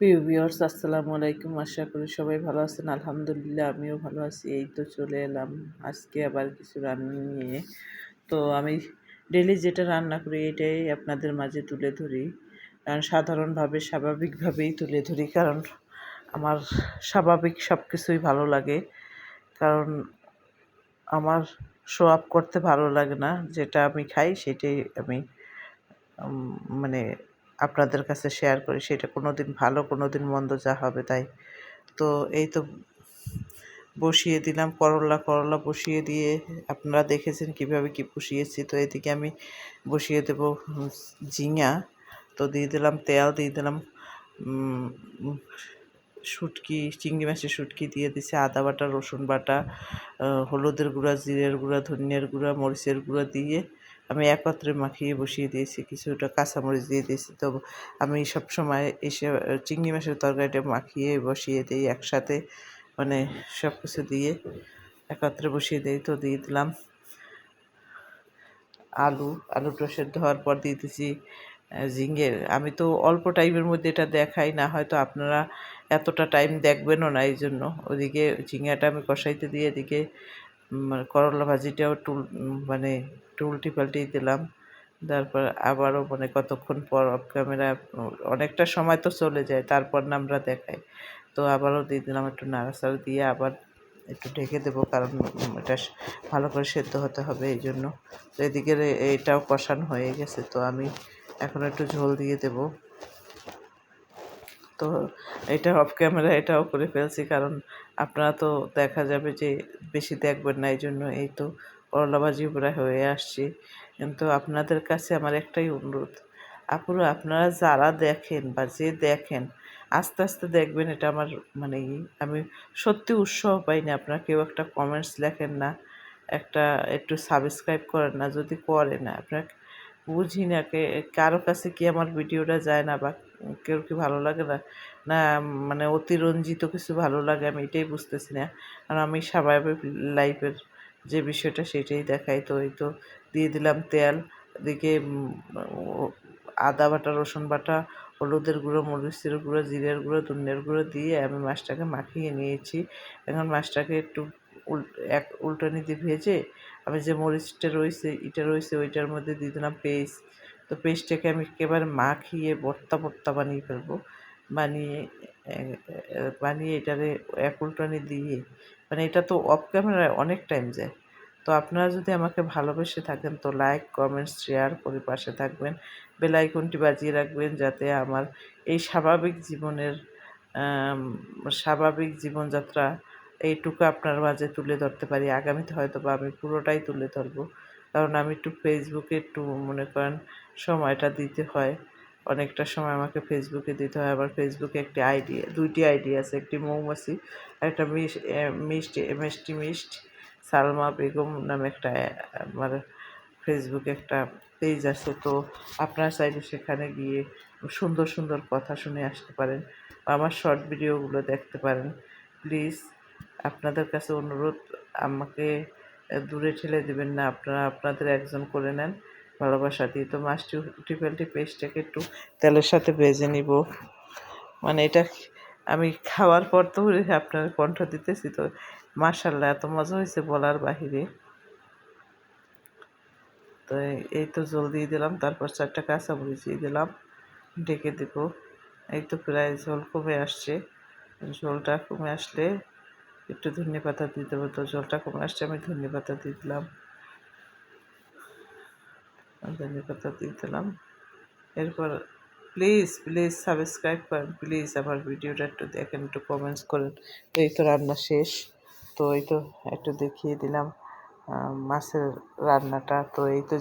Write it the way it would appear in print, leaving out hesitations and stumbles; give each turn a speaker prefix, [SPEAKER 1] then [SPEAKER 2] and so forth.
[SPEAKER 1] প্রিয় ভিউয়ার্স, আসসালামু আলাইকুম। আশা করি সবাই ভালো আছেন। আলহামদুলিল্লাহ আমিও ভালো আছি। এই তো চলে এলাম আজকে আবার কিছু রান্না নিয়ে। তো আমি ডেইলি যেটা রান্না করি এটাই আপনাদের মাঝে তুলে ধরি, কারণ সাধারণভাবে স্বাভাবিকভাবেই তুলে ধরি, কারণ আমার স্বাভাবিক সব কিছুই ভালো লাগে। কারণ আমার শো অফ করতে ভালো লাগে না। যেটা আমি খাই সেটাই আমি মানে আপনাদের কাছে শেয়ার করি। সেটা কোনোদিন ভালো কোনোদিন মন্দ যা হবে তাই। তো এই তো বসিয়ে দিলাম করলা বসিয়ে দিয়ে আপনারা দেখেছেন কিভাবে কি বসিয়েছি। তো এদিকে আমি বসিয়ে দেব ঝিঙা। তো দিয়ে দিলাম তেল, দিয়ে দিলাম শুটকি, চিংড়ি মাছের শুটকি দিয়ে দিছি, আদা বাটা, রসুন বাটা, হলুদের গুঁড়া, জিরের গুঁড়া, ধনিয়ার গুঁড়া, মরিচের গুঁড়া দিয়ে আমি একত্রে মাখিয়ে বসিয়ে দিয়েছি। কিছুটা কাঁচামরিচ দিয়ে দিয়েছি। তো আমি সবসময় এসে চিংড়ি মাছের তরকারিটা মাখিয়ে বসিয়ে দিই একসাথে, মানে সব কিছু দিয়ে একত্রে বসিয়ে দিই। তো দিয়ে দিলাম আলুটা সেদ্ধ হওয়ার পর দিয়ে দিছি ঝিঙে। আমি তো অল্প টাইমের মধ্যে এটা দেখাই না, হয়তো আপনারা এতটা টাইম দেখবেনও না, এই জন্য ওদিকে ঝিঙাটা আমি কষাইতে দিয়ে এদিকে করলা ভাজিটাও মানে উল্টি পাল্টি দিলাম। তারপর আবারও কতক্ষণ পর অফ ক্যামেরা অনেকটা সময় তো চলে যায়, তারপর না আমরা দেখাই। তো আবারও দিয়ে দিলাম, একটু নাড়াচাড়া দিয়ে আবার একটু ঢেকে দেবো, কারণ এটা ভালো করে সেদ্ধ হতে হবে এই জন্য। তো এদিকে এটাও কষানো হয়ে গেছে। তো আমি এখন একটু ঝোল দিয়ে দেব। তো এটা অফ ক্যামেরা এটাও করে ফেলছি, কারণ আপনারা তো দেখা যাবে যে বেশি দেখবেন না, এই জন্য। এই তো করলা ভাজি প্রায় হয়ে আসছি। কিন্তু আপনাদের কাছে আমার একটাই অনুরোধ, আপুরা আপনারা যারা দেখেন বা যে দেখেন আস্তে আস্তে দেখবেন। এটা আমার আমি সত্যি উৎসাহ পাই না, আপনারা কেউ একটা কমেন্টস লেখেন না, একটু সাবস্ক্রাইব করেন না। যদি করে না, আপনার বুঝি না কারো কাছে কি আমার ভিডিওটা যায় না, বা কেউ কি ভালো লাগে না, না অতিরঞ্জিত কিছু ভালো লাগে, আমি এটাই বুঝতেছি না। কারণ আমি স্বাভাবিক লাইফের যে বিষয়টা সেটাই দেখাই। তো এই তো দিয়ে দিলাম তেল, এদিকে আদা বাটা, রসুন বাটা, হলুদের গুঁড়ো, মরিচের গুঁড়ো, জিরের গুঁড়ো, ধনিয়ার গুঁড়ো দিয়ে আমি মাছটাকে মাখিয়ে নিয়েছি। এখন মাছটাকে একটু উল্টানি দিয়ে ভেজে আমি যে মরিচটা রয়েছে ওইটার মধ্যে দিয়ে দিলাম পেস্ট। তো পেস্টটাকে আমি একেবারে মাখিয়ে ভর্তা বানিয়ে ফেলবো। বানিয়ে বানিয়ে এটারে উল্টানি দিয়ে, এটা তো অফ ক্যামেরায় অনেক টাইম যায়। তো আপনারা যদি আমাকে ভালোবেসে থাকেন তো লাইক, কমেন্টস, শেয়ার করে পাশে থাকবেন। বেল আইকনটি বাজিয়ে রাখবেন, যাতে আমার এই স্বাভাবিক জীবনযাত্রা এইটুকু আপনার মাঝে তুলে ধরতে পারি। আগামীতে হয়তো বা আমি পুরোটাই তুলে ধরবো, কারণ আমি একটু ফেসবুকে একটু মনে করেন সময়টা দিতে হয়। অনেকটা সময় আমাকে ফেসবুকে দিতে হয়। আবার ফেসবুকে দুইটি আইডি আছে, একটি মৌমাছি আর একটা মিষ্টি সালমা বেগম নামে একটা আমার ফেসবুকে একটা পেজ আছে। তো আপনারা চাইলে সেখানে গিয়ে সুন্দর সুন্দর কথা শুনে আসতে পারেন, বা আমার শর্ট ভিডিওগুলো দেখতে পারেন। প্লিজ আপনাদের কাছে অনুরোধ, আমাকে দূরে ঠেলে দিবেন না, আপনারা আপনাদের একজন করে নেন ভালোবাসা দিয়ে। তো মাছটি উল্টি পেস্টটাকে একটু তেলের সাথে ভেজে নিব। এটা আমি খাওয়ার পর তো আপনার কণ্ঠ দিতেছি, তো মাশাআল্লাহ এত মজা হয়েছে বলার বাহিরে। তো এই তো জল দিয়ে দিলাম, তারপর 4টা কাঁচামরিচ দিয়ে দিলাম, ঢেকে দেবো। এই তো প্রায় ঝোল কমে আসছে। ঝোলটা কমে আসলে একটু ধনিয়াপাতা দিয়ে দেবো। তো ঝোলটা কমে আসছে, আমি ধনিয়াপাতা দিয়ে দিলাম। এরপর প্লিজ সাবস্ক্রাইব করেন, প্লিজ আমার ভিডিওটা একটু দেখেন, একটু কমেন্টস করেন। তো এই তো রান্না শেষ। তো এই তো একটু দেখিয়ে দিলাম মাছের রান্নাটা। তো এই তো